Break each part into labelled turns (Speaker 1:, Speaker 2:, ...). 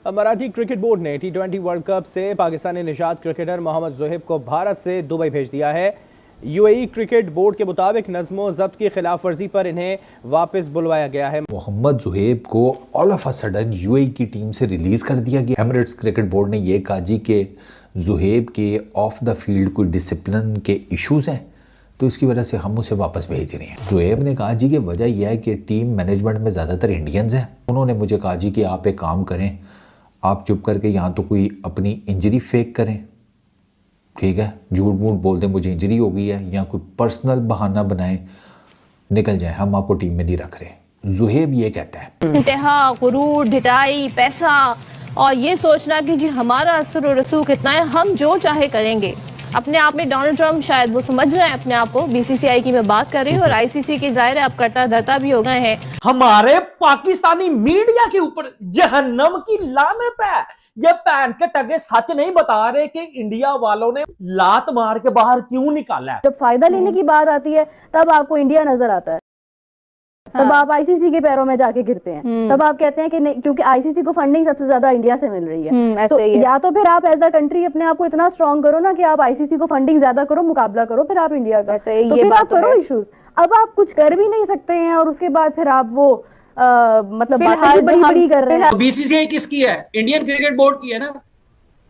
Speaker 1: Marathi cricket board ने T20 world cup से पाकिस्तानी निजात क्रिकेटर मोहम्मद जोहेब को भारत से दुबई भेज दिया है। यूएई क्रिकेट बोर्ड के मुताबिक नज़्मो ज़ब्त की खिलाफ वर्जी पर इन्हें वापस बुलवाया गया है।
Speaker 2: मोहम्मद जोहेब को all of a sudden UAE की टीम से रिलीज कर दिया गया। एमिरेट्स क्रिकेट बोर्ड ने यह कहा जी कि जोहेब के ऑफ द फील्ड कोई डिसिप्लिन के इश्यूज हैं, तो इसकी वजह से हम उसे वापस भेज रहे हैं। जोहेब ने कहा जी कि वजह यह है कि टीम मैनेजमेंट में ज़्यादातर इंडियंस हैं। उन्होंने मुझे कहा जी कि आप एक काम करें, आप चुप करके यहाँ तो कोई अपनी इंजरी फेक करें, ठीक है, झूठ मूठ बोल दें मुझे इंजरी हो गई है, या कोई पर्सनल बहाना बनाएं, निकल जाए, हम आपको टीम में नहीं रख रहे। जोहेब ये कहता है
Speaker 3: इंतहा, गुरूर, ढिठाई, पैसा और ये सोचना कि जी हमारा असर और रसूख इतना है, हम जो चाहे करेंगे। अपने आप में डोनाल्ड ट्रम्प शायद वो समझ रहे हैं अपने आप को। बीसीसीआई की मैं बात कर रही हूँ और आईसीसी की जाहिर है अब कट्टा धरता भी हो गए हैं।
Speaker 4: हमारे पाकिस्तानी मीडिया के ऊपर जहन्नम की लानत है। ये पैन के टगे सच नहीं बता रहे कि इंडिया वालों ने लात मार के बाहर क्यों निकाला है।
Speaker 5: जब फायदा लेने की बात आती है तब आपको इंडिया नजर आता है, तब आप आईसीसी के पैरों में जाके गिरते हैं, तब आप कहते हैं कि नहीं, क्योंकि आईसीसी को फंडिंग सबसे ज्यादा इंडिया से मिल रही है। तो या तो फिर आप एज अ कंट्री अपने आप को इतना स्ट्रांग करो ना कि आप आईसीसी को फंडिंग ज्यादा करो, मुकाबला करो फिर आप इंडिया का, तो फिर आप करो इश्यूज। अब आप कुछ कर भी नहीं सकते हैं और उसके बाद फिर आप वो मतलब बातें बड़ी बड़ी कर रहे हैं।
Speaker 6: बीसीसीआई किसकी है? इंडियन क्रिकेट बोर्ड की है ना,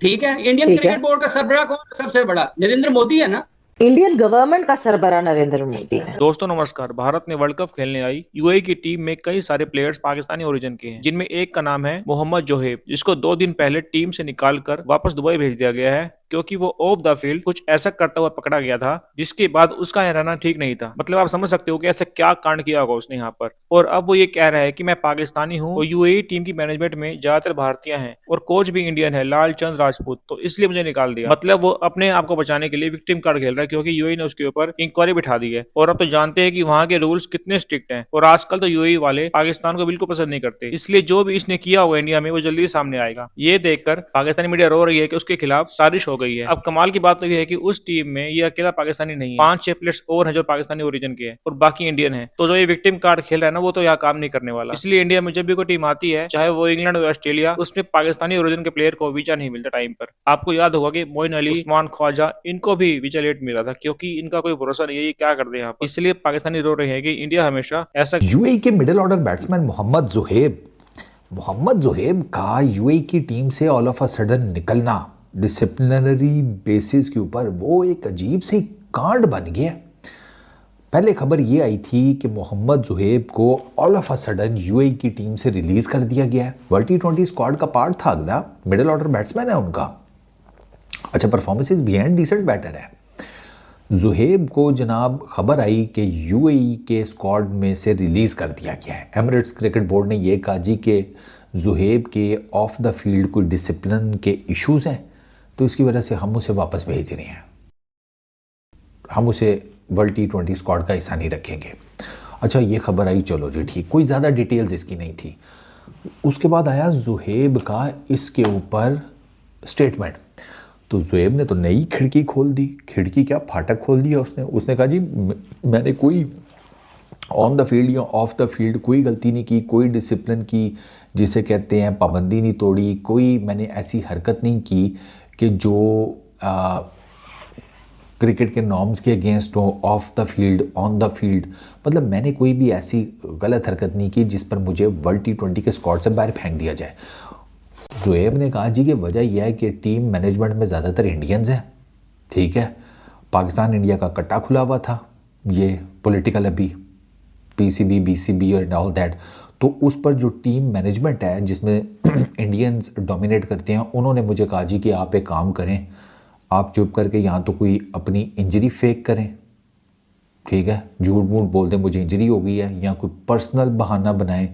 Speaker 6: ठीक है। इंडियन क्रिकेट बोर्ड का सरबराह कौन है? सबसे बड़ा नरेंद्र मोदी है ना।
Speaker 7: इंडियन गवर्नमेंट का सरबराह नरेंद्र मोदी है।
Speaker 8: दोस्तों नमस्कार। भारत में वर्ल्ड कप खेलने आई यूएई की टीम में कई सारे प्लेयर्स पाकिस्तानी ओरिजिन के हैं, जिनमें एक का नाम है मोहम्मद जोहेब, जिसको 2 दिन पहले टीम से निकालकर वापस दुबई भेज दिया गया है क्योंकि वो ऑफ द फील्ड कुछ ऐसा करता हुआ पकड़ा गया था जिसके बाद उसका यहाँ रहना ठीक नहीं था। मतलब आप समझ सकते हो कि ऐसा क्या कांड किया होगा उसने यहाँ पर। और अब वो ये कह रहा है कि मैं पाकिस्तानी हूँ और यूएई टीम की मैनेजमेंट में ज्यादातर भारतीय हैं और कोच भी इंडियन है, लालचंद राजपूत, तो इसलिए मुझे निकाल दिया। मतलब वो अपने आप को बचाने के लिए विक्टिम कार्ड खेल रहा है क्योंकि यूएई ने उसके ऊपर इंक्वायरी बिठा दी है। और अब तो जानते हैं कि वहाँ के रूल्स कितने स्ट्रिक्ट हैं और आजकल तो यूएई वाले पाकिस्तान को बिल्कुल पसंद नहीं करते। इसलिए जो भी इसने किया होगा इंडिया में वो जल्दी सामने आएगा। ये देखकर पाकिस्तानी मीडिया रो रही है कि उसके खिलाफ साजिश हो गई है। अब कमाल की बात तो ये है कि उस टीम में ये अकेला पाकिस्तानी नहीं है, 5-6 प्लेयर्स और हैं जो पाकिस्तानी ओरिजिन के हैं और बाकी इंडियन हैं। तो जो ये विक्टिम कार्ड खेल रहा है ना, वो तो यहाँ काम नहीं करने वाला। इसलिए इंडिया में जब भी कोई टीम आती है, चाहे वो इंग्लैंड हो ऑस्ट्रेलिया, उसमें पाकिस्तानी ओरिजिन के प्लेयर को वीजा नहीं मिलता टाइम पर। आपको याद होगा कि मोइन अली, उस्मान ख्वाजा, इनको भी वीजा लेट मिला था क्योंकि इनका कोई भरोसा नहीं है ये क्या कर दे यहाँ पर। इसलिए पाकिस्तानी रो रहे हैं कि इंडिया हमेशा ऐसा।
Speaker 2: यूएई के middle order batsman Mohammad Zohaib का यूएई की टीम से ऑल ऑफ अ सडन निकलना डिसिप्लिनरी बेसिस के ऊपर वो एक अजीब सी कांड बन गया। पहले खबर ये आई थी कि मोहम्मद जोहेब को all of a sudden UAE की टीम से रिलीज कर दिया गया है। वर्ल्ड T20 स्क्वाड का पार्ट था, अगला मिडिल ऑर्डर बैट्समैन है उनका। अच्छा, परफॉर्मेंसेस भी हैं, डिसेंट बैटर है। जोहेब को जनाब खबर आई कि यूएई के स्क्वाड में से रिलीज कर दिया गया है। एमिरेट्स क्रिकेट बोर्ड ने यह कहा जी कि जोहेब के ऑफ द फील्ड कोई डिसिप्लिन के इश्यूज हैं, तो इसकी वजह से हम उसे वापस भेज रहे हैं, हम उसे वर्ल्ड T20 स्क्वाड का हिस्सा नहीं रखेंगे। अच्छा, ये खबर आई, चलो जी ठीक, कोई ज़्यादा डिटेल्स इसकी नहीं थी। उसके बाद आया जोहेब का इसके ऊपर स्टेटमेंट। तो जोहेब ने तो नई खिड़की खोल दी, खिड़की क्या, फाटक खोल दिया उसने कहा जी मैंने कोई ऑन द फील्ड या ऑफ द फील्ड कोई गलती नहीं की, कोई डिसिप्लिन की जिसे कहते हैं पाबंदी नहीं तोड़ी, कोई मैंने ऐसी हरकत नहीं की कि जो क्रिकेट के नॉर्म्स के अगेंस्ट हो, of the field, on the field. मतलब मैंने कोई भी ऐसी गलत हरकत नहीं की जिस पर मुझे वर्ल्ड T20 के स्क्वाड से बाहर फेंक दिया जाए। जोहेब ने कहा जी कि वजह यह है कि टीम मैनेजमेंट में ज़्यादातर इंडियंस हैं, ठीक है, पाकिस्तान इंडिया का कट्टा खुला हुआ था, ये पॉलिटिकल अभी पीसीबी, बीसीबी और ऑल दैट। तो उस पर जो टीम मैनेजमेंट है जिसमें इंडियंस डोमिनेट करते हैं, उन्होंने मुझे कहा जी कि आप एक काम करें, आप चुप करके यहाँ तो कोई अपनी इंजरी फेक करें, ठीक है, झूठ मूठ बोल दें मुझे इंजरी हो गई है, या कोई पर्सनल बहाना बनाएं,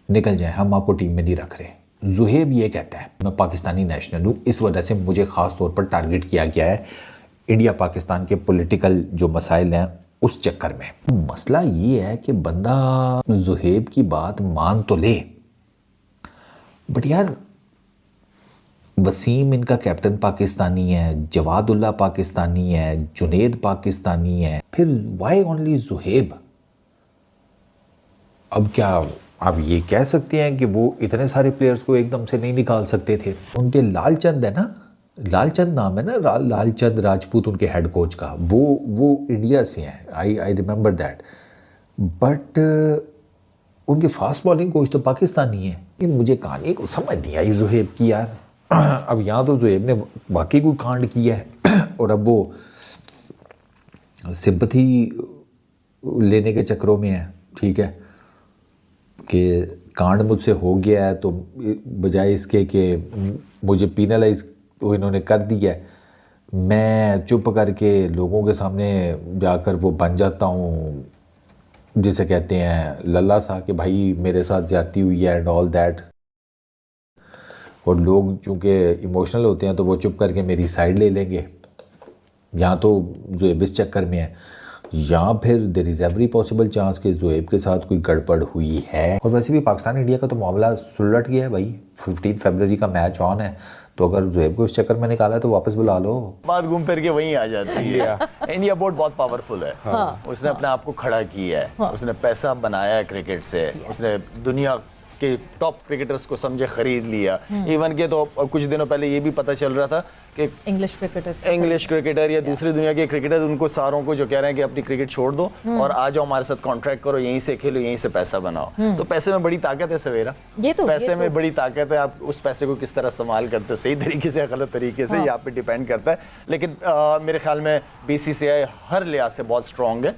Speaker 2: निकल जाए, हम आपको टीम में नहीं रख रहे। जोहेब ये कहता है मैं पाकिस्तानी नेशनल हूँ, इस वजह से मुझे ख़ास तौर पर टारगेट किया गया है इंडिया पाकिस्तान के पॉलिटिकल जो मसाइल हैं उस चक्कर में। मसला ये है कि बंदा जोहेब की बात मान तो ले, बट यार वसीम इनका कैप्टन पाकिस्तानी है, जवादुल्ला पाकिस्तानी है, जुनेद पाकिस्तानी है, फिर वाई ओनली जोहेब? अब क्या आप ये कह सकते हैं कि वो इतने सारे प्लेयर्स को एकदम से नहीं निकाल सकते थे। उनके लालचंद है ना, लालचंद नाम है ना, लालचंद राजपूत उनके हेड कोच का, वो इंडिया से हैं, आई रिमेंबर दैट। बट उनके फास्ट बॉलिंग कोच तो पाकिस्तानी है। ये मुझे कहानी को समझ नहीं आई ज़ुहैब की यार। अब यहाँ तो ज़ुहैब ने वाकई कोई कांड किया है और अब वो सिंपथी लेने के चक्रों में है, ठीक है, कि कांड मुझसे हो गया है तो बजाय इसके कि मुझे पीनलाइज तो इन्होंने कर दिया है, मैं चुप करके लोगों के सामने जाकर वो बन जाता हूँ, जिसे कहते हैं लल्ला सा, कि भाई मेरे साथ ज़्यादती हुई है एंड ऑल दैट। और लोग चूँकि इमोशनल होते हैं तो वो चुप करके मेरी साइड ले लेंगे। यहाँ तो ज़ुहैब इस चक्कर में है, या फिर there is every possible chance कि ज़ुहैब के साथ कोई गड़बड़ हुई है। और वैसे भी पाकिस्तान इंडिया का तो मामला सुलट गया है भाई। 15 फरवरी का मैच ऑन है, तो अगर ज़ुहैब को इस चक्कर में निकाला है तो वापस बुला लो।
Speaker 9: बात घूम फिर के वहीं आ जाती है। इंडिया बोर्ड बहुत पावरफुल है। उसने अपने आप को खड़ा किया है, उसने पैसा बनाया है क्रिकेट से, उसने दुनिया के टॉप क्रिकेटर्स को समझे खरीद लिया। इवन के तो कुछ दिनों पहले ये भी पता चल रहा था कि इंग्लिश क्रिकेटर या दूसरी दुनिया के क्रिकेटर, उनको सारों को जो कह रहे हैं कि अपनी क्रिकेट छोड़ दो और आ जाओ हमारे साथ कॉन्ट्रैक्ट करो, यहीं से खेलो, यहीं से पैसा बनाओ। तो पैसे में बड़ी ताकत है सवेरा, पैसे में बड़ी ताकत है। आप उस पैसे को किस तरह इस्तेमाल करते हो, सही तरीके से या गलत तरीके से, ये आप पे डिपेंड करता है। लेकिन मेरे ख्याल में BCCI हर लिहाज से बहुत स्ट्रॉन्ग है।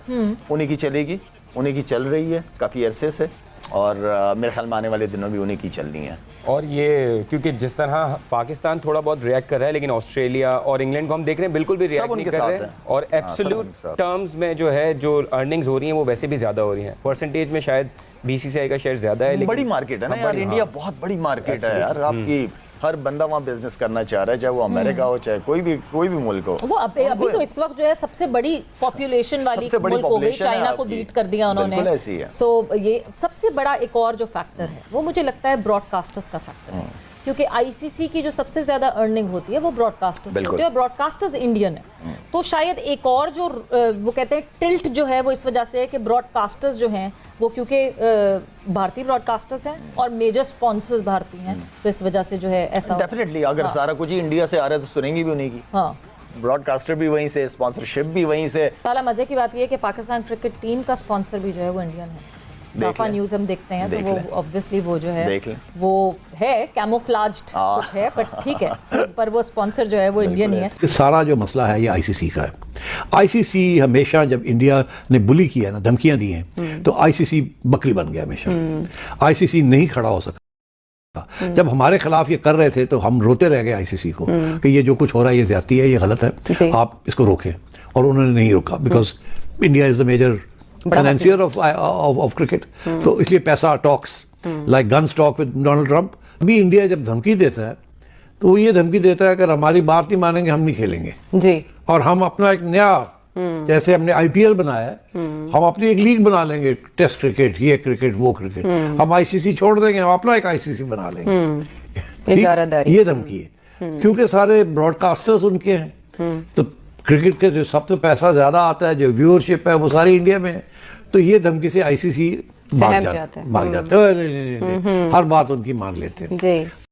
Speaker 9: उन्हीं की चलेगी, उन्हीं की चल रही है काफ़ी अरसे से, और मेरे ख्याल में आने वाले दिनों भी उन्हीं की चलनी है।
Speaker 10: और ये क्योंकि जिस तरह पाकिस्तान थोड़ा बहुत रिएक्ट कर रहा है, लेकिन ऑस्ट्रेलिया और इंग्लैंड को हम देख रहे हैं बिल्कुल भी रिएक्ट नहीं कर रहे हैं। और एब्सोल्यूट टर्म्स में जो है जो अर्निंग्स हो रही हैं वो वैसे भी ज़्यादा हो रही हैं। परसेंटेज में शायद BCCI का शेयर ज़्यादा है,
Speaker 9: बड़ी मार्केट है ना यार, इंडिया बहुत बड़ी मार्केट है यार। आपकी हर बंदा वहाँ बिजनेस करना चाह रहा है, चाहे वो अमेरिका हो, चाहे कोई भी मुल्क हो।
Speaker 11: वो अभी तो इस वक्त जो है सबसे बड़ी पॉपुलेशन वाली मुल्क हो गई, चाइना को बीट कर दिया उन्होंने। सो ये सबसे बड़ा एक और जो फैक्टर है वो मुझे लगता है ब्रॉडकास्टर्स का फैक्टर है, क्योंकि ICC की जो सबसे ज्यादा अर्निंग होती है वो ब्रॉडकास्टर्स से होती है, और ब्रॉडकास्टर्स इंडियन है। तो शायद एक और जो वो कहते हैं टिल्ट जो है वो इस वजह से है कि ब्रॉडकास्टर्स जो हैं वो क्योंकि भारतीय ब्रॉडकास्टर्स हैं और मेजर स्पॉन्सर्स भारतीय हैं, तो इस वजह से जो है ऐसा
Speaker 9: डेफिनेटली अगर सारा कुछ ही इंडिया से आ रहा है तो सुनेंगी भी उन्हीं की। हाँ, ब्रॉडकास्टर भी वहीं से, स्पॉन्सरशिप भी वहीं से।
Speaker 11: साला मजे की बात यह है कि पाकिस्तान क्रिकेट टीम का स्पॉन्सर भी जो है वो इंडियन है। जाफा न्यूज़ हम देखते हैं तो वो ऑब्वियसली वो जो है वो है कैमोफ्लाज्ड कुछ है, बट ठीक है, पर वो स्पॉन्सर जो है वो इंडियन ही है।
Speaker 12: सारा जो मसला है ये ICC का है। ICC हमेशा जब इंडिया ने बुली किया ना, धमकियां दी हैं, तो ICC बकरी बन गया हमेशा। ICC नहीं खड़ा हो सका। जब हमारे खिलाफ ये कर रहे थे तो हम रोते रह गए ICC को कि ये जो कुछ हो रहा है ये ज्यादती है, ये गलत है, आप इसको रोकें। और उन्होंने नहीं रोका, because India is the major financier of cricket. तो इसलिए पैसा talks like guns talk with Donald Trump. अभी इंडिया जब धमकी देता है तो वो ये धमकी देता है अगर हमारी बात नहीं मानेंगे हम नहीं खेलेंगे जी। और हम अपना एक नया जैसे हमने IPL बनाया है, हम अपनी एक लीग बना लेंगे, टेस्ट क्रिकेट, ये क्रिकेट, वो क्रिकेट, हम ICC छोड़ देंगे, हम अपना एक ICC बना लेंगे। ये धमकी है क्योंकि सारे ब्रॉडकास्टर्स उनके हैं, तो क्रिकेट के जो सबसे पैसा ज्यादा आता है, जो व्यूअरशिप है, वो सारी इंडिया में है। तो ये धमकी से ICC भाग जाते हैं, हर बात उनकी मान लेते हैं।